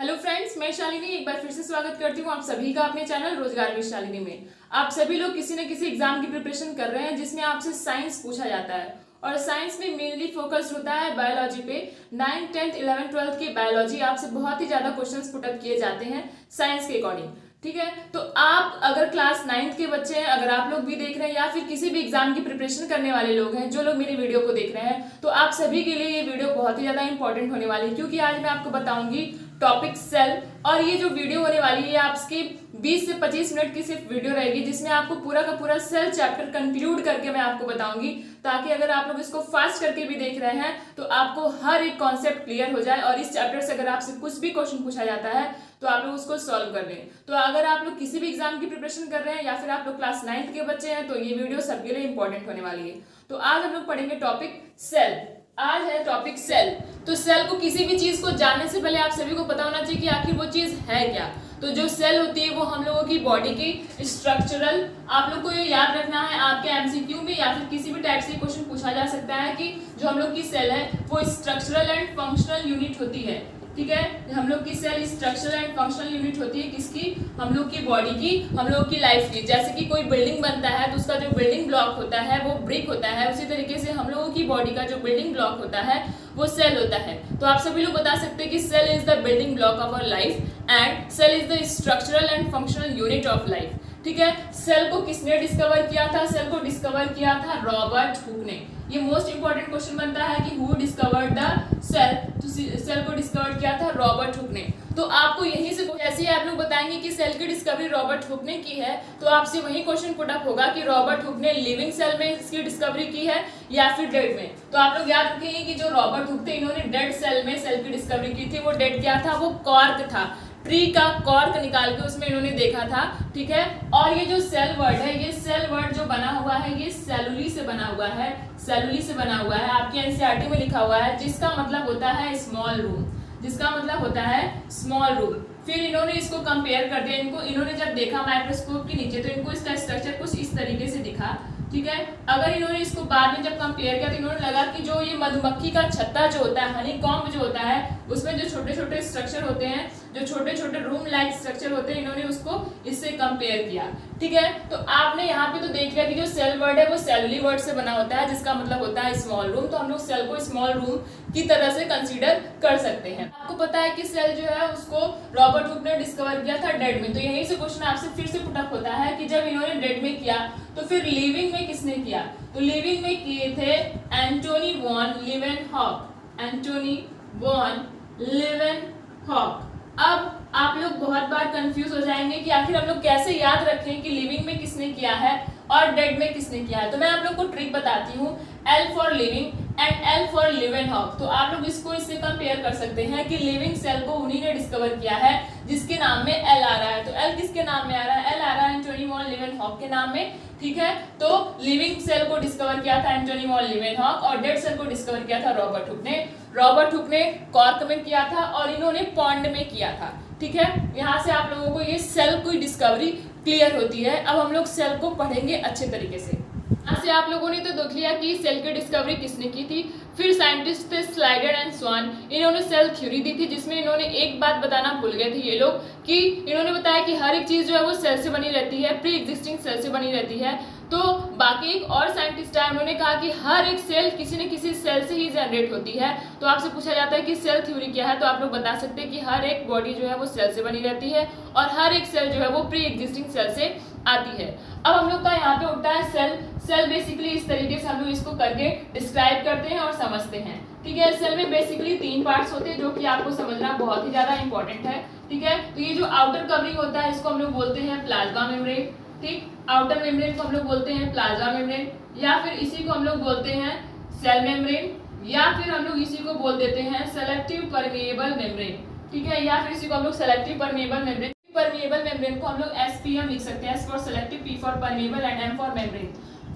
Hello friends, मैं शालिनी एक बार फिर से स्वागत करती हूँ आप सभी का अपने चैनल रोजगार विद शालिनी में। आप सभी लोग किसी न किसी एग्जाम की प्रिपरेशन कर रहे हैं जिसमें आपसे साइंस पूछा जाता है और साइंस में मेनली फोकस होता है बायोलॉजी पे। 9th, 10th, 11th, 12th की बायोलॉजी आपसे बहुत ही ज्यादा क्वेश्चंस पुट अप किए जाते हैं साइंस के अकॉर्डिंग। ठीक है, तो आप अगर क्लास 9th के बच्चे हैं, अगर आप लोग भी देख रहे हैं या फिर किसी भी एग्जाम की प्रिपरेशन करने वाले लोग हैं जो लोग मेरी वीडियो को देख रहे हैं, तो आप सभी के लिए ये वीडियो बहुत ही ज्यादा इंपॉर्टेंट होने वाली है क्योंकि आज मैं आपको बताऊंगी टॉपिक सेल। और ये जो वीडियो होने वाली है आपकी 20 से 25 मिनट की सिर्फ वीडियो रहेगी जिसमें आपको पूरा का पूरा सेल चैप्टर कंक्लूड करके मैं आपको बताऊंगी, ताकि अगर आप लोग इसको फास्ट करके भी देख रहे हैं तो आपको हर एक कॉन्सेप्ट क्लियर हो जाए और इस चैप्टर से अगर आपसे कुछ भी क्वेश्चन पूछा जाता है तो आप लोग उसको सॉल्व कर लें। तो अगर आप लोग किसी भी एग्जाम की प्रिपरेशन कर रहे हैं या फिर आप लोग क्लास 9th के बच्चे हैं तो ये वीडियो सबके लिए इंपॉर्टेंट होने वाली है। तो आज हम लोग पढ़ेंगे टॉपिक सेल। आज है टॉपिक सेल। तो सेल को किसी भी चीज को जानने से पहले आप सभी को पता होना चाहिए कि आखिर वो चीज है क्या। तो जो सेल होती है वो हम लोगों की बॉडी की स्ट्रक्चरल, आप लोग को ये याद रखना है, आपके एमसीक्यू में या फिर किसी भी टाइप से क्वेश्चन पूछा जा सकता है कि जो हम लोग की सेल है वो स्ट्रक्चरल एंड फंक्शनल यूनिट होती है। ठीक है, हम लोग की cell structural and functional unit होती है किसकी? हम लोग की बॉडी की, हम लोग की लाइफ की। जैसे कि कोई बिल्डिंग बनता है तो उसका जो बिल्डिंग ब्लॉक होता है वो ब्रिक होता है, उसी तरीके से हम लोगों की बॉडी का जो बिल्डिंग ब्लॉक होता है वो सेल होता है। तो आप सभी लोग बता सकते हैं कि cell is the building block of our life and cell is the structural and functional unit of life. ठीक है, सेल को किसने डिस्कवर किया था? सेल को डिस्कवर किया था रॉबर्ट हुक ने। ये मोस्ट इंपॉर्टेंट क्वेश्चन बनता है कि हु डिस्कवर्ड द सेल। तो सेल को डिस्कवर किया था रॉबर्ट हुक ने। तो आपको यहीं से जैसे आप लोग बताएंगे कि सेल की डिस्कवरी रॉबर्ट हुक ने की है तो आपसे वही क्वेश्चन पुट अप होगा कि रॉबर्ट हुक ने लिविंग सेल में इसकी डिस्कवरी की है या फिर डेड में। तो आप लोग याद रखेंगे कि जो रॉबर्ट हुक थे इन्होंने डेड सेल में सेल की डिस्कवरी की थी। वो डेड क्या था? वो कॉर्क था, ट्री का कॉर्क निकाल के उसमें इन्होंने देखा था। ठीक है, और ये जो सेल वर्ड है, ये सेल वर्ड जो बना हुआ है ये सेलुली से बना हुआ है, सेलुली से बना हुआ है। आपके एनसीईआरटी में लिखा हुआ है जिसका मतलब होता है स्मॉल रूम, जिसका मतलब होता है स्मॉल रूम। फिर इन्होंने इसको कंपेयर कर दिया, इन्होंने जब देखा माइक्रोस्कोप के नीचे तो इनको इसका स्ट्रक्चर कुछ इस तरीके से दिखा। ठीक है, अगर इन्होंने इसको बाद में जब कंपेयर किया तो इन्होंने लगा कि जो ये मधुमक्खी का छत्ता जो होता है, हनी कॉम्ब जो होता है, उसमें जो छोटे छोटे स्ट्रक्चर होते हैं, जो छोटे छोटे रूम लाइक स्ट्रक्चर होते हैं, इन्होंने उसको इससे कंपेयर किया। ठीक है, तो आपने यहाँ पे तो देख लिया कि जो सेल वर्ड है वो सेलुलरी वर्ड से बना होता है जिसका मतलब होता है स्मॉल रूम। तो हम लोग सेल को स्मॉल रूम की तरह से कंसीडर कर सकते हैं। आपको पता है कि सेल जो है उसको रॉबर्ट हुक ने डिस्कवर किया था डेड में। तो यहीं से क्वेश्चन आपसे फिर से पुट अप होता है कि जब इन्होंने डेड में किया तो फिर लिविंग में किसने किया? तो लिविंग में किए थे Antony von Leeuwenhoek. Antony von Leeuwenhoek. अब आप लोग बहुत बार कंफ्यूज हो जाएंगे कि आखिर हम लोग कैसे याद रखें कि लिविंग में किसने किया है और डेड में किसने किया है। तो मैं आप लोग को ट्रिक बताती हूँ, L for living and L for Leeuwenhoek. तो आप लोग इसको इससे कंपेयर कर सकते हैं कि लिविंग सेल को उन्हीं ने डिस्कवर किया है जिसके नाम में L आ रहा है। तो L किसके नाम में आ रहा है? L आ रहा है एंटोनी वॉन लीवेनहॉक के नाम में। ठीक है, तो लिविंग सेल को डिस्कवर किया था एंटोनी वॉन लीवेनहॉक और डेड सेल को डिस्कवर किया था रॉबर्ट हुक ने। रॉबर्ट हुक ने कॉर्क में किया था और इन्होंने पॉन्ड में किया था। ठीक है, यहाँ से आप लोगों को ये सेल की डिस्कवरी क्लियर होती है। अब हम लोग सेल को पढ़ेंगे अच्छे तरीके से। यहाँ से आप लोगों ने तो देख लिया कि सेल की डिस्कवरी किसने की थी। फिर साइंटिस्ट थे स्लाइडर एंड स्वान, इन्होंने सेल थ्योरी दी थी जिसमें इन्होंने एक बात बताना भूल गए थे ये लोग कि इन्होंने बताया कि हर एक चीज जो है वो सेल से बनी रहती है, प्री एग्जिस्टिंग सेल से बनी रहती है। तो बाकी एक और साइंटिस्ट है, उन्होंने कहा कि हर एक सेल किसी न किसी सेल से ही जनरेट होती है। तो आपसे पूछा जाता है कि सेल थ्योरी क्या है, तो आप लोग बता सकते हैं कि हर एक बॉडी जो है वो सेल से बनी रहती है और हर एक सेल जो है वो प्री एग्जिस्टिंग सेल से आती है। अब हम लोग का यहाँ पे उठता है सेल। सेल बेसिकली इस तरीके से हम लोग इसको करके डिस्क्राइब करते हैं और समझते हैं। ठीक है, सेल में बेसिकली 3 पार्ट्स होते हैं जो कि आपको समझना बहुत ही ज्यादा इंपॉर्टेंट है। ठीक है, तो ये जो आउटर कवरिंग होता है इसको हम लोग बोलते हैं प्लाज्मा मेम्ब्रेन। ठीक, आउटर मेम्ब्रेन को हम लोग बोलते हैं प्लाज्मा मेम्ब्रेन, या फिर इसी को हम लोग बोलते हैं सेल मेम्ब्रेन, या फिर हम लोग इसी को बोल देते हैं सेलेक्टिव परमिएबल मेम्ब्रेन। ठीक है, या फिर इसी को हम लोग selective permeable membrane. Permeable membrane को हम लोग SPM लिख सकते हैं, S for selective, P for permeable and M for membrane.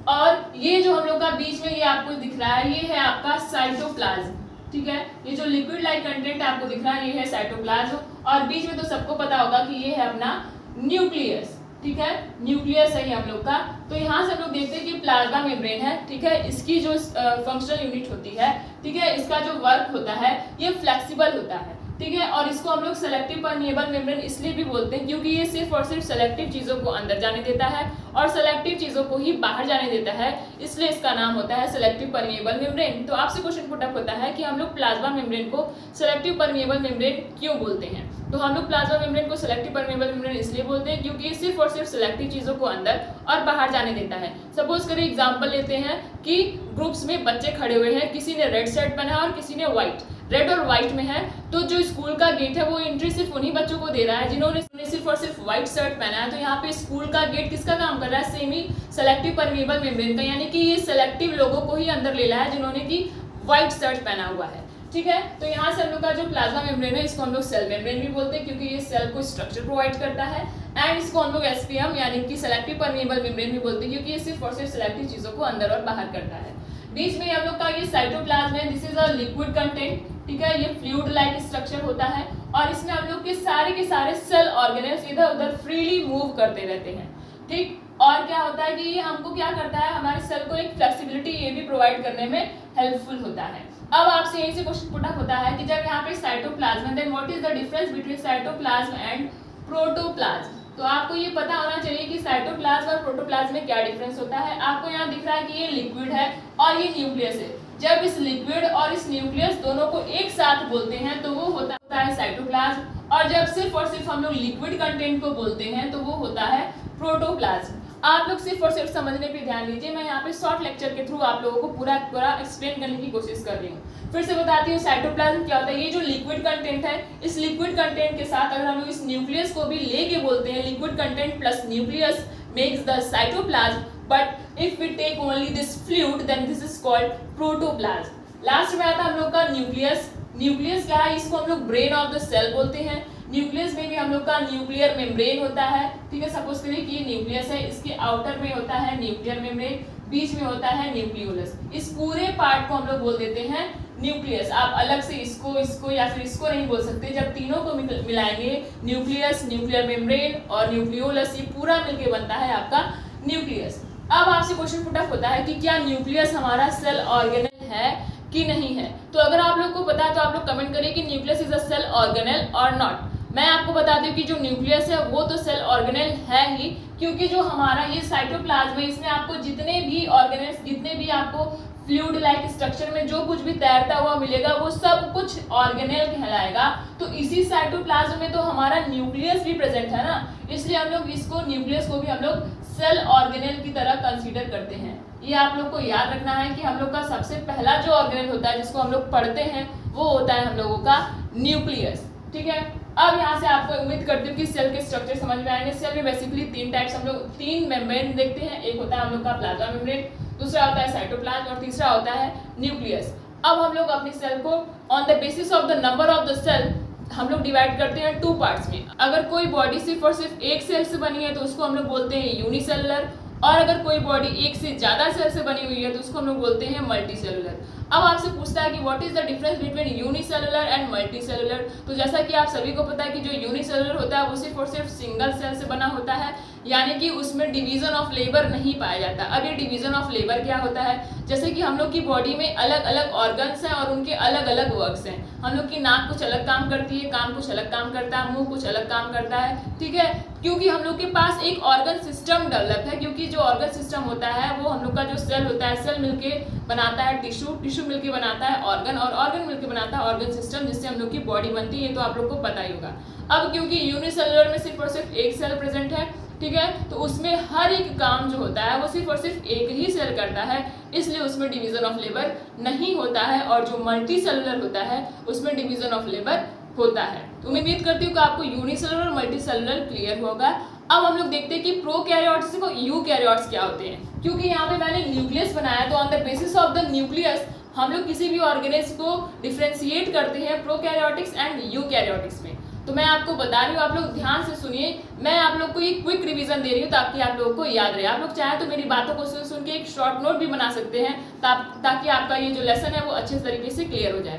और ये जो हम लोग का बीच में ये आपको दिख रहा है ये है आपका साइटोप्लाज्म। ठीक है, ये जो लिक्विड लाइक कंटेंट आपको दिख रहा है ये है साइटोप्लाज्म और बीच में तो सबको पता होगा कि ये है अपना न्यूक्लियस। ठीक है, न्यूक्लियस है हम लोग का। तो यहाँ से हम लोग देखते हैं कि प्लाज्मा मेम्ब्रेन है। ठीक है, इसकी जो फंक्शनल यूनिट होती है, ठीक है, इसका जो वर्क होता है ये फ्लेक्सिबल होता है। ठीक है। और इसको हम लोग सेलेक्टिव परमिएबल मेम्ब्रेन इसलिए भी बोलते हैं क्योंकि ये सिर्फ और सिर्फ सेलेक्टिव चीज़ों को अंदर जाने देता है और सेलेक्टिव चीज़ों को ही बाहर जाने देता है, इसलिए इसका नाम होता है सेलेक्टिव परमिएबल मेम्ब्रेन। तो आपसे क्वेश्चन पुट अप होता है कि हम लोग प्लाज्मा मेम्ब्रेन को सेलेक्टिव परमिएबल मेम्ब्रेन क्यों बोलते हैं। तो हम लोग प्लाज्मा मेम्ब्रेन को सेलेक्टिव परमिएबल मेम्ब्रेन इसलिए बोलते हैं क्योंकि ये सिर्फ और सिर्फ सेलेक्टिव चीज़ों को अंदर और बाहर जाने देता है। सपोज करिए एग्जांपल लेते हैं कि ग्रुप्स में बच्चे खड़े हुए हैं, किसी ने रेड शर्ट पहना है और किसी ने व्हाइट, रेड और व्हाइट में है, तो जो स्कूल का गेट है वो एंट्री सिर्फ उन्हीं बच्चों को दे रहा है जिन्होंने सिर्फ और सिर्फ व्हाइट शर्ट पहना है। तो यहाँ पे स्कूल का गेट किसका काम कर रहा है, सेमी सेलेक्टिव परमिएबल मेम्ब्रेन का, यानी कि ये सेलेक्टिव लोगों को ही अंदर ले रहा है जिन्होंने की व्हाइट शर्ट पहना हुआ है। ठीक है, तो यहाँ से हम लोग का जो प्लाज्मा मेम्ब्रेन है इसको हम लोग सेल मेम्ब्रेन भी बोलते हैं क्योंकि ये सेल को स्ट्रक्चर प्रोवाइड करता है, एंड इसको हम लोग एसपीएम यानी कि सेलेक्टिव परमिएबल मेम्ब्रेन भी बोलते हैं क्योंकि ये सिर्फ और सिर्फ सेलेक्टिव चीजों को अंदर और बाहर करता है। बीच में हम लोग का ये साइटोप्लाज्म है, this is a liquid content, ठीक है, ये फ्लूइड लाइक स्ट्रक्चर होता है और इसमें हम लोग के सारे सेल ऑर्गेनेल्स इधर उधर फ्रीली मूव करते रहते हैं। ठीक, और क्या होता है कि ये हमको क्या करता है, हमारे सेल को एक फ्लेक्सिबिलिटी ये भी प्रोवाइड करने में हेल्पफुल होता है। अब आपसे यही से क्वेश्चन पुट अप होता है कि जब यहाँ पे cytoplasm, then what is the difference between cytoplasm and protoplasm. तो आपको ये पता होना चाहिए कि साइटोप्लाज्म और प्रोटोप्लाज्म में क्या डिफरेंस होता है। आपको यहाँ दिख रहा है कि ये लिक्विड है और ये न्यूक्लियस है। जब इस लिक्विड और इस न्यूक्लियस दोनों को एक साथ बोलते हैं तो वो होता है साइटोप्लाज्म, और जब सिर्फ और सिर्फ हम लोग लिक्विड कंटेंट को बोलते हैं तो वो होता है प्रोटोप्लाज्म। आप लोग सिर्फ और सिर्फ समझने पे ध्यान दीजिए, मैं यहाँ पे शॉर्ट लेक्चर के थ्रू आप लोगों को पूरा एक्सप्लेन करने की कोशिश कर रही हूँ। फिर से बताती हूँ साइटोप्लाज्म क्या होता है। ये जो लिक्विड कंटेंट है, इस लिक्विड कंटेंट के साथ अगर हम लोग इस न्यूक्लियस को भी लेके बोलते हैं, liquid content plus nucleus makes the cytoplasm, but if we take only this fluid then this is called protoplasm. Last में आता है हम लोग का न्यूक्लियस। न्यूक्लियस क्या है, इसको हम लोग ब्रेन ऑफ द सेल बोलते हैं। न्यूक्लियस में भी हम लोग का न्यूक्लियर मेम्ब्रेन होता है। ठीक है, सपोज करिए कि ये न्यूक्लियस है, इसके आउटर में होता है न्यूक्लियर मेम्ब्रेन, बीच में होता है न्यूक्लियोलस। इस पूरे पार्ट को हम लोग बोल देते हैं न्यूक्लियस। आप अलग से इसको या फिर इसको नहीं बोल सकते। जब तीनों को मिलाएंगे, न्यूक्लियस, न्यूक्लियर मेम्ब्रेन और न्यूक्लियोलस, ये पूरा मिलके बनता है आपका न्यूक्लियस। अब आपसे क्वेश्चन पुट अप होता है कि क्या न्यूक्लियस हमारा सेल ऑर्गेनेल है कि नहीं है। तो अगर आप लोग को पता है तो आप लोग कमेंट करिए कि nucleus is a cell organelle और नॉट। मैं आपको बता दूं कि जो न्यूक्लियस है वो तो सेल ऑर्गेनेल है ही, क्योंकि जो हमारा ये साइटोप्लाज्म है इसमें आपको जितने भी ऑर्गेनेल्स, जितने भी आपको फ्लूइड लाइक स्ट्रक्चर में जो कुछ भी तैरता हुआ मिलेगा वो सब कुछ ऑर्गेनेल कहलाएगा। तो इसी साइटोप्लाज्म में तो हमारा न्यूक्लियस भी प्रेजेंट है ना, इसलिए हम लोग इसको न्यूक्लियस को भी हम लोग सेल ऑर्गेनेल की तरह कंसीडर करते हैं। ये आप लोग को याद रखना है कि हम लोग का सबसे पहला जो ऑर्गेनेल होता है जिसको हम लोग पढ़ते हैं वो होता है हम लोगों का न्यूक्लियस। ठीक है, अब यहाँ से आपको उम्मीद करती हूँ कि सेल के स्ट्रक्चर समझ में आएंगे। सेल में बेसिकली तीन टाइप्स, हम लोग तीन मेम्ब्रेन देखते हैं। एक होता है हम लोग का प्लाज्मा मेम्ब्रेन, दूसरा होता है साइटोप्लाज्म और तीसरा होता है न्यूक्लियस। अब हम लोग अपनी सेल को on the basis of the number of the cell हम लोग डिवाइड करते हैं टू पार्ट्स में। अगर कोई बॉडी सिर्फ और सिर्फ एक सेल से बनी है तो उसको हम लोग बोलते हैं यूनिसेलुलर, और अगर कोई बॉडी एक से ज्यादा सेल से बनी हुई है तो उसको हम लोग बोलते हैं मल्टीसेलुलर। अब आपसे पूछता है कि what is the difference between unicellular and multicellular. तो जैसा कि आप सभी को पता है कि जो यूनिसेलुलर होता है वो सिर्फ और सिर्फ सिंगल सेल से बना होता है, यानी कि उसमें डिवीजन ऑफ लेबर नहीं पाया जाता। अब ये डिवीजन ऑफ लेबर क्या होता है, जैसे कि हम लोग की बॉडी में अलग अलग ऑर्गन्स हैं और उनके अलग अलग वर्क्स हैं। हम लोग की नाक कुछ अलग काम करती है, कान कुछ अलग काम करता है, मुंह कुछ अलग काम करता है। ठीक है, क्योंकि हम लोग के पास एक ऑर्गन सिस्टम डेवलप है, क्योंकि जो ऑर्गन सिस्टम होता है वो हम लोग का जो सेल होता है, सेल मिलके बनाता है टिश्यू, टिश्यू मिलके बनाता है ऑर्गन, और ऑर्गन मिलके बनाता है ऑर्गन सिस्टम, जिससे हम लोग की बॉडी बनती है। ये तो आप लोग को पता ही होगा। अब क्योंकि यूनिसेलुलर में सिर्फ और सिर्फ एक सेल प्रेजेंट है, ठीक है, तो उसमें हर एक काम जो होता है वो सिर्फ और सिर्फ एक ही सेल करता है, इसलिए उसमें डिवीजन ऑफ लेबर नहीं होता है। और जो मल्टी सेलुलर होता है उसमें डिवीजन ऑफ लेबर होता है। तो मैं उम्मीद करती हूँ कि आपको यूनिसेलुलर और मल्टी सेलुलर क्लियर होगा। अब हम लोग देखते हैं कि प्रोकैरियोट्स और यूकैरियोट्स क्या होते हैं। क्योंकि यहाँ पे मैंने न्यूक्लियस बनाया तो on the basis of the nucleus हम लोग किसी भी ऑर्गेनेल्स को डिफ्रेंशिएट करते हैं प्रोकैरियोटिक्स एंड यूकैरियोटिक्स में। तो मैं आपको बता रही हूँ, आप लोग ध्यान से सुनिए। मैं आप लोग को एक क्विक रिवीजन दे रही हूँ ताकि आप लोगों को याद रहे। आप लोग चाहे तो मेरी बातों को सुन सुन के एक शॉर्ट नोट भी बना सकते हैं ताकि आपका ये जो लेसन है वो अच्छे तरीके से क्लियर हो जाए।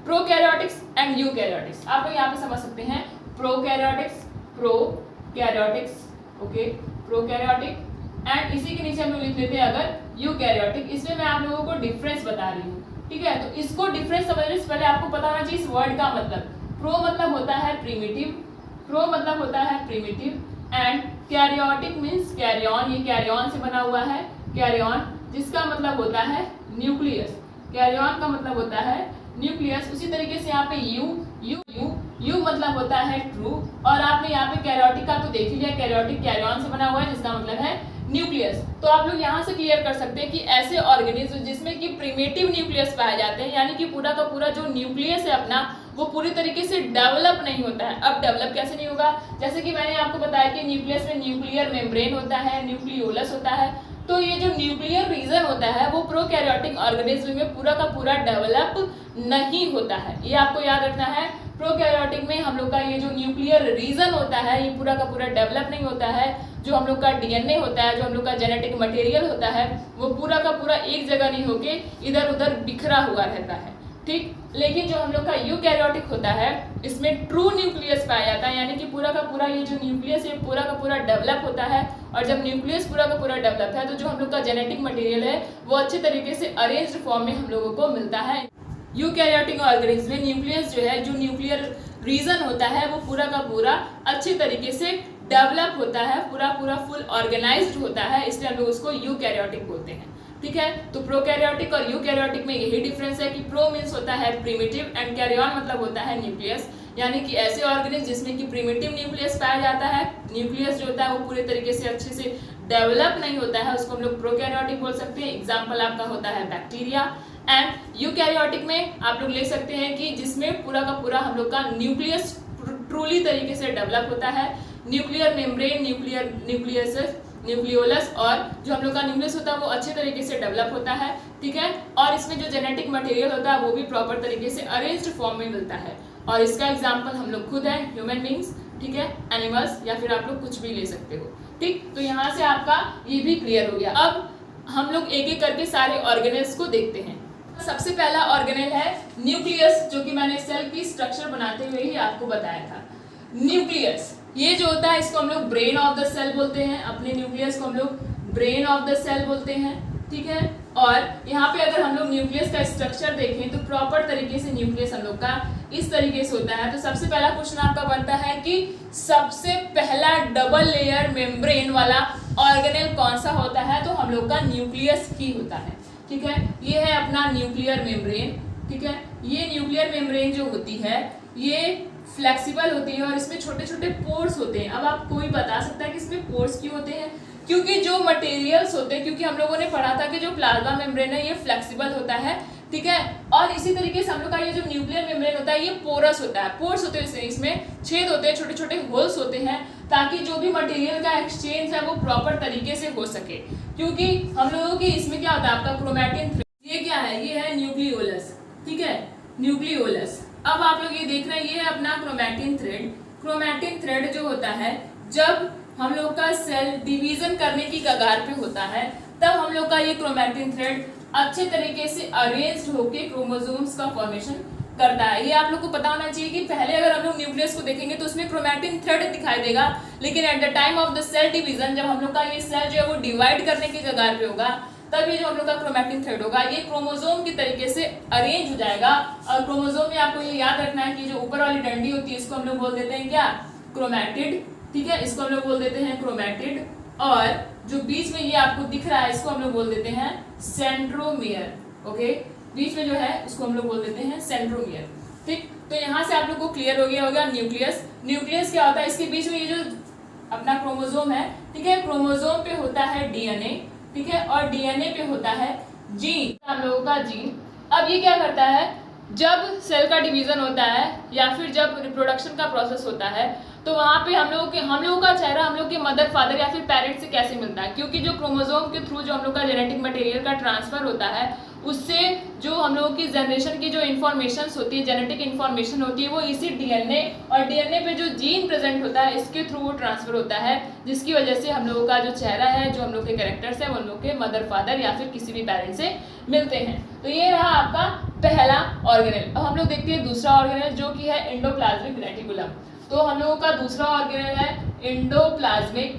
प्रोकैरियोटिक्स एंड यूकैरियोटिक्स आप लोग यहाँ पे समझ सकते हैं। प्रोकैरियोटिक्स, ओके, प्रोकैरियोटिक, एंड इसी के नीचे हम लोग लिख लेते हैं अगर यूकैरियोटिक। इसमें मैं आप लोगों को डिफरेंस बता रही हूँ। ठीक है, तो इसको डिफरेंस समझने से पहले आपको पता होना चाहिए इस वर्ड का मतलब। प्रो मतलब होता है प्रिमिटिव, प्रो मतलब होता है primitive, and karyotic means carry on, ये कैरी ऑन से बना हुआ है, कैरी ऑन, जिसका मतलब होता है न्यूक्लियस, कैरी ऑन का मतलब होता है न्यूक्लियस। उसी तरीके से यहाँ पे यू मतलब होता है ट्रू, और आपने यहाँ पे कैरियोटिक का तो देख ही लिया, कैरियोटिक कैरी ऑन से बना हुआ है जिसका मतलब है न्यूक्लियस। तो आप लोग यहाँ से क्लियर कर सकते हैं कि ऐसे ऑर्गेनिज्म जिसमें कि प्रिमिटिव न्यूक्लियस पाए जाते हैं, यानी कि पूरा का पूरा जो न्यूक्लियस है अपना वो पूरी तरीके से डेवलप नहीं होता है। अब डेवलप कैसे नहीं होगा, जैसे कि मैंने आपको बताया कि न्यूक्लियस में न्यूक्लियर मेम्ब्रेन होता है, न्यूक्लियोलस होता है, तो ये जो न्यूक्लियर रीजन होता है वो प्रोकैरियोटिक ऑर्गेनिज्म में पूरा का पूरा डेवलप नहीं होता है, ये आपको याद रखना है। प्रोकैरियोटिक में हम लोग का ये जो न्यूक्लियर रीजन होता है ये पूरा का पूरा डेवलप नहीं होता है, जो हम लोग का डीएनए होता है, जो हम लोग का जेनेटिक मटेरियल होता है वो पूरा का पूरा एक जगह नहीं होके इधर उधर बिखरा हुआ रहता है, ठीक। लेकिन जो हम लोग का यूकैरियोटिक होता है इसमें ट्रू न्यूक्लियस पाया जाता है, यानी कि पूरा का पूरा ये जो न्यूक्लियस है पूरा का पूरा डेवलप होता है, और जब न्यूक्लियस पूरा का पूरा डेवलप है तो जो हम लोग का जेनेटिक मटेरियल है वो अच्छे तरीके से अरेंज्ड फॉर्म में हम लोगों को मिलता है। यूकैरियोटिक ऑर्गेनिज्म में न्यूक्लियस जो है, जो न्यूक्लियर रीजन होता है वो पूरा का पूरा अच्छे तरीके से डेवलप होता है, पूरा पूरा फुल ऑर्गेनाइज्ड होता है, इसलिए हम लोग उसको यूकैरियोटिक बोलते हैं, ठीक है। तो प्रोकैरियोटिक और यूकैरियोटिक में यही डिफरेंस है कि प्रो मीन्स होता है प्रिमिटिव एंड कैरी ऑन मतलब होता है न्यूक्लियस, यानी कि ऐसे ऑर्गेनिज्म जिसमें कि प्रिमिटिव न्यूक्लियस पाया जाता है, न्यूक्लियस जो होता है वो पूरे तरीके से अच्छे से डेवलप नहीं होता है, उसको हम लोग प्रोकैरियोटिक बोल सकते हैं। एग्जाम्पल आपका होता है बैक्टीरिया। एंड यूकैरियोटिक में आप लोग ले सकते हैं कि जिसमें पूरा का पूरा हम लोग का न्यूक्लियस ट्रूली तरीके से डेवलप होता है, न्यूक्लियर मेम्ब्रेन, न्यूक्लियोलस और जो हम लोग का न्यूक्लियस होता है वो अच्छे तरीके से डेवलप होता है, ठीक है। और इसमें जो जेनेटिक मटेरियल होता है वो भी प्रॉपर तरीके से अरेंज्ड फॉर्म में मिलता है, और इसका एग्जाम्पल हम लोग खुद है, ह्यूमन बींग्स, ठीक है, एनिमल्स, या फिर आप लोग कुछ भी ले सकते हो, ठीक। तो यहाँ से आपका ये भी क्लियर हो गया। अब हम लोग एक एक करके सारे ऑर्गेनेल्स को देखते हैं। सबसे पहला ऑर्गेनेल है न्यूक्लियस, जो कि मैंने सेल की स्ट्रक्चर बनाते हुए ही आपको बताया था। न्यूक्लियस ये जो होता है इसको हम लोग ब्रेन ऑफ द सेल बोलते हैं, अपने न्यूक्लियस को हम लोग ब्रेन ऑफ द सेल बोलते हैं, ठीक है। और यहाँ पे अगर हम लोग न्यूक्लियस का स्ट्रक्चर देखें तो प्रॉपर तरीके से न्यूक्लियस हम लोग का इस तरीके से होता है। तो सबसे पहला क्वेश्चन आपका बनता है कि सबसे पहला डबल लेयर मेम्ब्रेन वाला ऑर्गेनेल कौन सा होता है, तो हम लोग का न्यूक्लियस ही होता है, ठीक है। ये है अपना न्यूक्लियर मेम्ब्रेन, ठीक है। ये न्यूक्लियर मेम्ब्रेन जो होती है ये फ्लेक्सिबल होती है और इसमें छोटे छोटे पोर्स होते हैं। अब आप कोई बता सकता है कि इसमें पोर्स क्यों होते हैं, क्योंकि जो मटेरियल्स होते हैं, क्योंकि हम लोगों ने पढ़ा था कि जो प्लाज्मा मेम्ब्रेन है ये फ्लेक्सिबल होता है, ठीक है। और इसी तरीके से हम लोग का ये जो न्यूक्लियर मेम्ब्रेन होता है ये पोरस होता है, पोर्स होते हैं, इसमें छेद होते हैं, छोटे छोटे होल्स होते हैं, ताकि जो भी मटेरियल का एक्सचेंज है वो प्रॉपर तरीके से हो सके। क्योंकि हम लोगों के इसमें क्या होता है आपका क्रोमैटिन थ्रेड, ये क्या है, ये है न्यूक्लियोलस, ठीक है, न्यूक्लियोलस। अब आप लोग ये देख रहे हैं ये है अपना क्रोमैटिन थ्रेड। क्रोमैटिन थ्रेड जो होता है जब हम लोग का सेल डिवीजन करने की कगार पे होता है तब हम लोग का ये क्रोमैटिन थ्रेड अच्छे तरीके से अरेंज्ड होके क्रोमोसोम्स का फॉर्मेशन करता है। ये आप लोग को पता होना चाहिए कि पहले अगर हम लोग न्यूक्लियस को देखेंगे तो उसमें क्रोमैटिन थ्रेड दिखाई देगा, लेकिन at the time of the cell division जब हम लोग का ये सेल जो है वो डिवाइड करने की कगार पे होगा तब ये जो हम लोग का क्रोमैटिन थ्रेड होगा ये क्रोमोसोम की तरीके से अरेंज हो जाएगा। और क्रोमोसोम में आपको ये याद रखना है कि जो ऊपर वाली डंडी होती है इसको हम लोग बोल देते हैं क्या, क्रोमैटिड, ठीक है, इसको हम लोग बोल देते हैं क्रोमैटिड। और जो बीच में ये आपको दिख रहा है इसको हम लोग बोल देते हैं सेंट्रोमियर, ओके, बीच में जो है उसको हम लोग बोल देते हैं सेंट्रोमियर, ठीक। तो यहाँ से आप लोग को क्लियर हो गया होगा न्यूक्लियस। न्यूक्लियस क्या होता है, इसके बीच में ये जो अपना क्रोमोसोम है, ठीक है, क्रोमोसोम पे होता है डीएनए, ठीक है, और डीएनए पे होता है जीन, हम लोगों का जीन। अब ये क्या करता है, जब सेल का डिवीजन होता है या फिर जब रिप्रोडक्शन का प्रोसेस होता है तो वहाँ पे हम लोगों का चेहरा हम लोग के मदर फादर या फिर पेरेंट्स से कैसे मिलता है, क्योंकि जो क्रोमोसोम के थ्रू जो हम लोग का जेनेटिक मटेरियल का ट्रांसफर होता है उससे जो हम लोगों की जनरेशन की जो इन्फॉर्मेशन होती है, जेनेटिक इन्फॉर्मेशन होती है वो इसी डीएनए और डीएनए पे जो जीन प्रेजेंट होता है इसके थ्रू वो ट्रांसफर होता है, जिसकी वजह से हम लोगों का जो चेहरा है, जो हम लोग के कैरेक्टर्स है वो हम लोग के मदर फादर या फिर किसी भी पेरेंट्स से मिलते हैं। तो ये रहा आपका पहला ऑर्गेनेल। अब हम लोग देखते हैं दूसरा ऑर्गेनेल जो कि है एंडोप्लाज्मिक रेटिकुलम। तो हम लोगों का दूसरा ऑर्गेनेल है एंडोप्लाज्मिक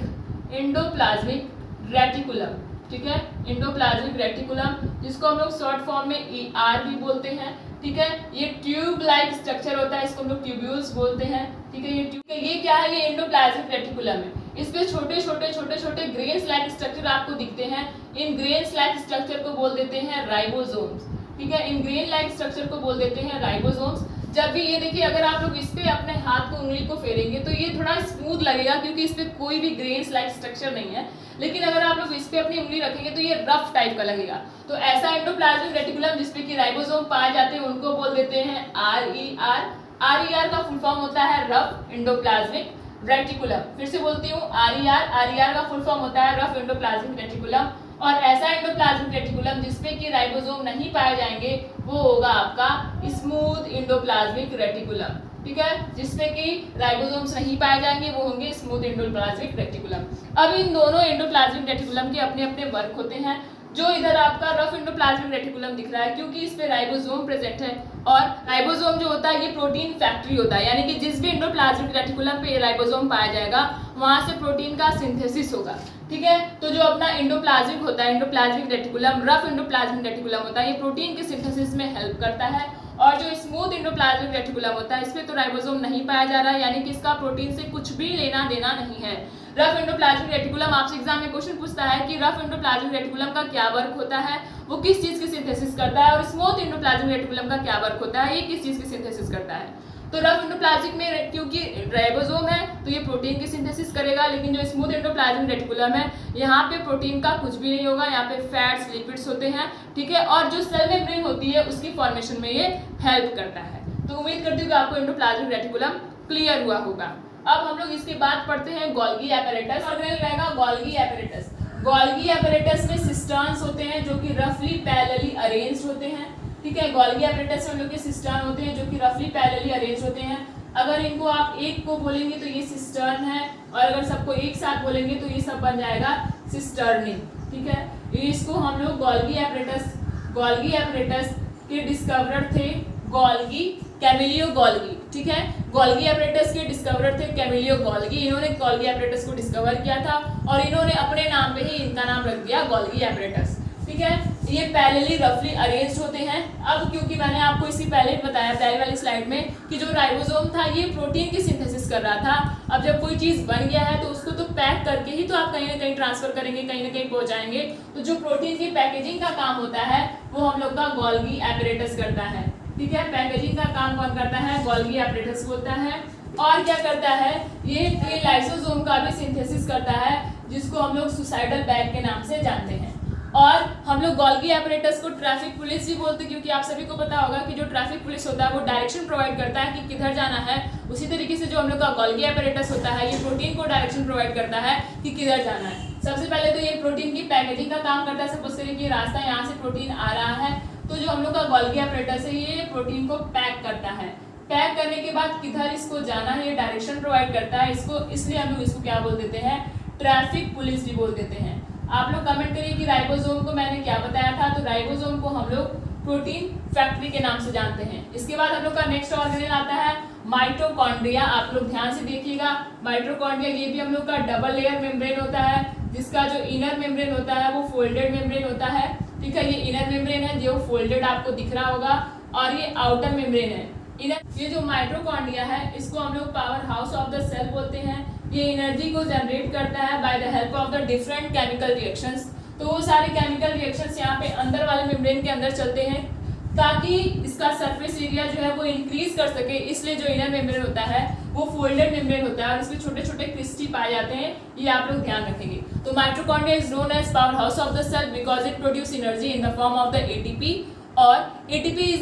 रेटिकुलम, ठीक है, एंडोप्लाज्मिक रेटिकुलम, जिसको हम लोग शॉर्ट फॉर्म में ER भी बोलते हैं, ठीक है। ये ट्यूब लाइक स्ट्रक्चर होता है, इसको हम लोग ट्यूब्यूल्स बोलते हैं, ठीक है। ये क्या है, ये एंडोप्लाज्मिक रेटिकुलम है। इस पे छोटे छोटे ग्रेन्स लाइक स्ट्रक्चर आपको दिखते हैं। इन ग्रेन्स लाइक स्ट्रक्चर को बोल देते हैं राइबोसोम्स, ठीक है। इन ग्रेन लाइक स्ट्रक्चर को बोल देते हैं राइबोसोम्स। जब भी ये देखिए, अगर आप लोग इस पे अपने हाथ को, उंगली को फेरेंगे तो ये थोड़ा स्मूथ लगेगा क्योंकि इस पे कोई भी ग्रेन्स लाइक स्ट्रक्चर नहीं है। लेकिन अगर आप लोग इस पे अपनी उंगली रखेंगे तो ये रफ टाइप का लगेगा। तो ऐसा एंडोप्लाज्मिक रेटिकुलम जिसपे कि राइबोसोम पाए जाते हैं उनको बोल देते हैं RER। RER का फुल फॉर्म होता है रफ एंडोप्लाज्मिक रेटिकुलम। फिर से बोलती हूँ, RER का फुल फॉर्म होता है रफ एंडोप्लाज्मिक रेटिकुलम। और ऐसा एंडोप्लाज्मिक रेटिकुलम जिसपे कि राइबोसोम नहीं पाए जाएंगे वो होगा आपका स्मूथ एंडोप्लाज्मिक रेटिकुलम, ठीक है। जिसपे कि राइबोसोम्स नहीं पाए जाएंगे वो होंगे स्मूथ एंडोप्लाज्मिक रेटिकुलम। अब इन दोनों एंडोप्लाज्मिक रेटिकुलम के अपने अपने वर्क होते हैं। जो इधर आपका रफ एंडोप्लाज्मिक रेटिकुलम दिख रहा है क्योंकि इस पे राइबोसोम प्रेजेंट है, और राइबोसोम जो होता है ये प्रोटीन फैक्ट्री होता है, यानी कि जिस भी एंडोप्लाज्मिक रेटिकुलम पे राइबोसोम पाया जाएगा वहां से प्रोटीन का सिंथेसिस होगा, ठीक है। तो जो अपना एंडोप्लाज्मिक होता है, endoplasmic reticulum, rough endoplasmic reticulum होता है, ये प्रोटीन के सिंथेसिस में हेल्प करता है। और जो स्मूथ एंडोप्लाज्मिक रेटिकुलम होता है इसमें तो राइबोसोम नहीं पाया जा रहा है, यानी कि इसका प्रोटीन से कुछ भी लेना देना नहीं है। रफ एंडोप्लाज्मिक रेटिकुलम आपसे एग्जाम में क्वेश्चन पूछता है कि रफ एंडोप्लाज्मिक रेटिकुलम का क्या वर्क होता है, वो किस चीज की सिंथेसिस करता है, और स्मूथ एंडोप्लाज्मिक रेटिकुलम का क्या वर्क होता है, ये किस चीज की सिंथेसिस करता है। तो रफ एंडोप्लाज्मिक में क्योंकि राइबोसोम है तो ये प्रोटीन की सिंथेसिस करेगा, लेकिन जो स्मूथ एंडोप्लाज्मिक रेटिकुलम है यहाँ पे प्रोटीन का कुछ भी नहीं होगा, यहाँ पे फैट्स लिपिड्स होते हैं, ठीक है। और जो सेल मेम्ब्रेन होती है उसकी फॉर्मेशन में ये हेल्प करता है। तो उम्मीद करती हूँ कि आपको एंडोप्लाज्मिक रेटिकुलम क्लियर हुआ होगा। अब हम लोग इसके बाद पढ़ते हैं गोल्गी एपेरेटस। ऑर्गेनेल रहेगा गोल्गी एपेरेटस। गोल्गी एपेरेटस में सिस्टर्न्स होते हैं जो कि रफली पैरेलली अरेंज्ड होते हैं, ठीक है। गोल्गी एपेरेटस में हम लोग के सिस्टर्न होते हैं जो कि रफली पैरेलली अरेंज होते हैं। अगर इनको आप एक को बोलेंगे तो ये सिस्टर्न है, और अगर सबको एक साथ बोलेंगे तो ये सब बन जाएगा सिस्टर्निंग, ठीक है। इसको हम लोग गोल्गी एपेरेटस के डिस्कवरर थे गोल्गी, कैमिलियो गोल्गी, ठीक है। गोल्गी एपेरेटस के डिस्कवरर थे कैमिलियो गोल्गी। इन्होंने गोल्गी एपेरेटस को डिस्कवर किया था और इन्होंने अपने नाम पे ही इनका नाम रख दिया गोल्गी एपेरेटस, ठीक है। ये पैरेलली रफली अरेंज्ड होते हैं। अब क्योंकि मैंने आपको इससे पहले बताया पहले वाली स्लाइड में कि जो राइबोसोम था ये प्रोटीन की सिंथेसिस कर रहा था। अब जब कोई चीज बन गया है तो उसको तो पैक करके ही तो आप कहीं ना कहीं ट्रांसफर करेंगे, कहीं ना कहीं पहुंचाएंगे। तो जो प्रोटीन की पैकेजिंग का काम होता है वो हम लोग का गोल्गी एपेरेटस करता है, ठीक है। पैकेजिंग का काम कौन करता है, गोल्गी एपेरेटस होता है। और क्या करता है ये लाइसोसोम का भी सिंथेसिस करता है जिसको हम लोग सुसाइडल बैग के नाम से जानते हैं। और हम लोग गोल्गी एपेरेटस को ट्रैफिक पुलिस भी बोलते हैं क्योंकि आप सभी को पता होगा कि जो ट्रैफिक पुलिस होता है वो डायरेक्शन प्रोवाइड करता है कि किधर जाना है। उसी तरीके से जो हम लोग का गोल्गी एपेरेटस होता है ये प्रोटीन को डायरेक्शन प्रोवाइड करता है कि किधर जाना है। सबसे पहले तो ये प्रोटीन की पैकेजिंग का काम करता है। सपोज करिए कि रास्ता यहाँ से प्रोटीन आ रहा है तो जो हम लोग का गोल्गी एपेरेटस है ये प्रोटीन को पैक करता है। पैक करने के बाद किधर इसको जाना है ये डायरेक्शन प्रोवाइड करता है इसको, इसलिए हम लोग इसको क्या बोल देते हैं, ट्रैफिक पुलिस भी बोल देते हैं। आप लोग कमेंट करिए कि राइबोसोम को मैंने क्या बताया था। तो राइबोसोम को हम लोग प्रोटीन फैक्ट्री के नाम से जानते हैं। इसके बाद हम लोग का नेक्स्ट ऑर्गेनेल आता है माइटोकॉन्ड्रिया। आप लोग ध्यान से देखिएगा, माइटोकॉन्ड्रिया ये भी हम लोग का डबल लेयर मेम्ब्रेन होता है जिसका जो इनर मेम्ब्रेन होता है वो फोल्डेड मेम्ब्रेन होता है, ठीक है। ये इनर मेम्ब्रेन है जो फोल्डेड आपको दिख रहा होगा, और ये आउटर मेम्ब्रेन है इनर। ये जो माइटोकॉन्ड्रिया है इसको हम लोग powerhouse of the cell बोलते हैं। ये एनर्जी को जनरेट करता है by the help of the different chemical reactions. तो वो सारे केमिकल रिएक्शंस यहाँ पे अंदर वाले मेम्ब्रेन के अंदर चलते हैं ताकि इसका सरफेस एरिया जो है वो इंक्रीज कर सके। इसलिए जो इनर मेम्ब्रेन होता है वो फोल्डेड मेम्ब्रेन होता है और इसमें छोटे छोटे क्रिस्टी पाए जाते हैं, ये आप लोग ध्यान रखेंगे। तो mitochondria is known as powerhouse of the cell because it produce energy in the form of the ATP, और ATP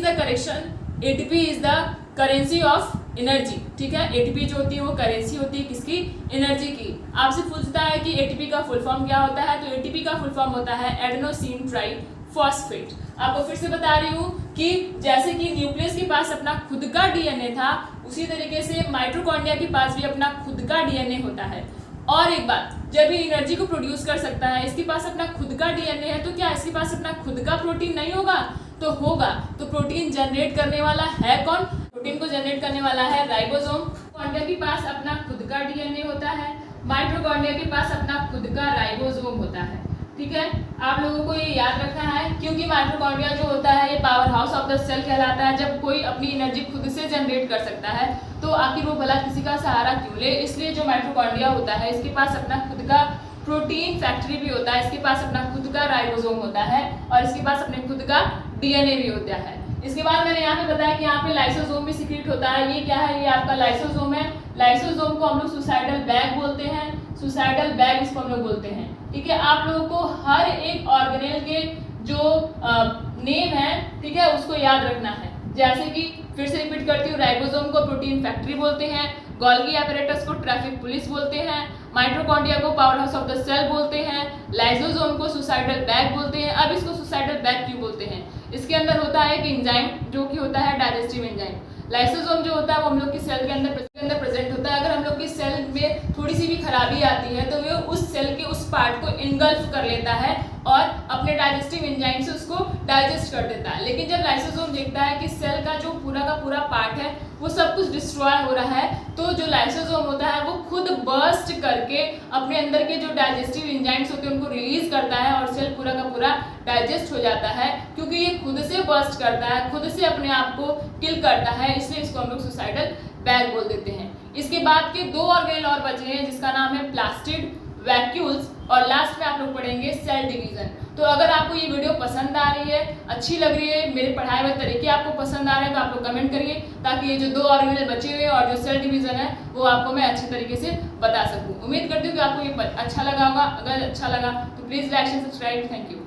is the currency of energy, ठीक है। एटीपी जो होती है वो करेंसी होती है किसकी, एनर्जी की। आपसे पूछता है कि एटीपी का फुल फॉर्म क्या होता है, तो एटीपी का फुल फॉर्म होता है एडेनोसिन ट्राइफॉस्फेट। आपको फिर से बता रही हूँ कि जैसे कि न्यूक्लियस के पास अपना खुद का डीएनए था उसी तरीके से माइटोकॉन्ड्रिया के पास भी अपना खुद का डीएनए होता है। और एक बात, जब ये एनर्जी को प्रोड्यूस कर सकता है, इसके पास अपना खुद का डीएनए है, तो क्या इसके पास अपना खुद का प्रोटीन नहीं होगा, तो होगा। तो प्रोटीन जनरेट करने वाला है कौन, प्रोटीन को जनरेट करने वाला है राइबोसोम। कॉन्ड्रिया के पास अपना खुद का डीएनए होता है, माइटोकॉन्ड्रिया के पास अपना खुद का राइबोसोम होता है, ठीक है। आप लोगों को ये याद रखना है, क्योंकि माइटोकॉन्ड्रिया जो होता है ये powerhouse of the cell कहलाता है। जब कोई अपनी एनर्जी खुद से जनरेट कर सकता है तो आखिर वो भला किसी का सहारा क्यों ले। इसलिए जो माइटोकॉन्ड्रिया होता है इसके पास अपना खुद का प्रोटीन फैक्ट्री भी होता है, इसके पास अपना खुद का राइबोसोम होता है और इसके पास अपने खुद का डीएनए भी होता है। इसके बाद मैंने यहाँ पे बताया कि यहाँ पे लाइसोसोम भी सीक्रेट होता है। ये क्या है, ये आपका लाइसोसोम है। लाइसोसोम को हम लोग सुसाइडल बैग बोलते हैं, सुसाइडल बैग इसको हम लोग बोलते हैं। ठीक है, आप लोगों को हर एक ऑर्गेनेल के जो नेम है, ठीक है, उसको याद रखना है। जैसे कि फिर से रिपीट करती हूँ, राइबोसोम को प्रोटीन फैक्ट्री बोलते हैं, गोल्गी एपरेटस को ट्रैफिक पुलिस बोलते हैं, माइटोकॉन्ड्रिया को powerhouse of the cell बोलते हैं, लाइसोसोम को सुसाइडल बैग बोलते हैं। अब इसको सुसाइडल बैग क्यों बोलते हैं, इसके अंदर होता है एक एंजाइम जो कि होता है डाइजेस्टिव एंजाइम। लाइसोसोम जो होता है वो हम लोग की सेल के अंदर प्रेजेंट होता है। अगर हम लोग की सेल में थोड़ी सी भी खराबी आती है तो वो उस सेल के उस पार्ट को इनगल्फ कर लेता है और अपने डाइजेस्टिव एंजाइम से उसको डाइजेस्ट कर देता है। लेकिन जब लाइसोसोम देखता है कि सेल का जो पूरा का पूरा पार्ट है वो सब कुछ डिस्ट्रॉय हो रहा है, तो जो लाइसोसोम होता है वो खुद बर्स्ट करके अपने अंदर के जो डाइजेस्टिव एंजाइम्स होते हैं उनको रिलीज करता है और सेल पूरा का पूरा डाइजेस्ट हो जाता है। क्योंकि ये खुद से बर्स्ट करता है, खुद से अपने आप को किल करता है, इसलिए इसको हम लोग सुसाइडल बैग बोल देते हैं। इसके बाद के दो ऑर्गेनेल और बचे हैं जिसका नाम है प्लास्टिड, वैक्यूल्स और लास्ट में आप लोग पढ़ेंगे सेल डिवीजन। तो अगर आपको ये वीडियो पसंद आ रही है, अच्छी लग रही है, मेरे पढ़ाए हुए तरीके आपको पसंद आ रहे हैं तो आप लोग कमेंट करिए, ताकि ये जो दो ऑर्गेनेल बचे हुए और जो सेल डिवीजन है वो आपको मैं अच्छे तरीके से बता सकूं। उम्मीद करती हूँ कि आपको ये अच्छा लगा होगा। अगर अच्छा लगा तो please like and subscribe. Thank you.